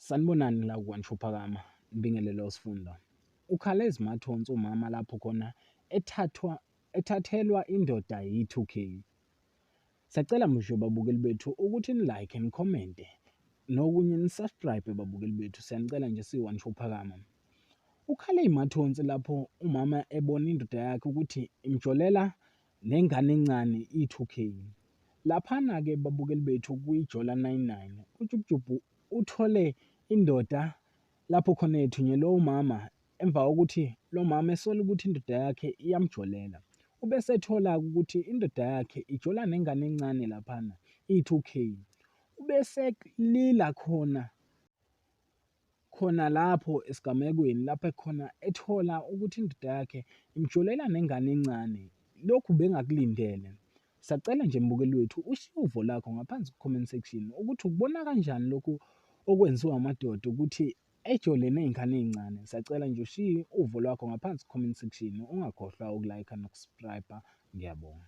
Sanibonani la kwaNshuphakama, Nibingelelo sifunda. Ukhale ezimathonsi umama lapho khona ethathelwa indoda yi-2k. Sacela mhlobo babukeli bethu ukuthi ni-like nikhomente nokunye ni-subscribe babukeli bethu. Siyanicela nje siwaNshuphakama. Ukhale ey'mathonsi lapho umama ebona indoda yakhe ukuthi imjolela nengane encane i-2k. Laphana-ke babukeli bethu kwijola 99 uJubujubhu uthole indoda lapho khona ethunyelwe umama emva kokuthi lo mama esola ukuthi indoda yakhe iyamjolela. Ubese ethola ukuthi indoda yakhe ijola nengane encane laphana i-2k. Ubese lila khona lapho esigamekweni lapho khona ethola ukuthi indoda yakhe imjolela nengane encane. Lokhu bengakulindele. Sacela nje mbukeli wethu ushiye uvo lakho ngaphansi ku-comment section ukuthi ukubona kanjani lokhu okwenziwa amadoda ukuthi ejole ney'ngane ey'ncane. Sacela nje ushiye uvo lwakho ngaphansi ku-comment section. Ungakhohlwa uku-like noku-subscribe. Ngiyabonga.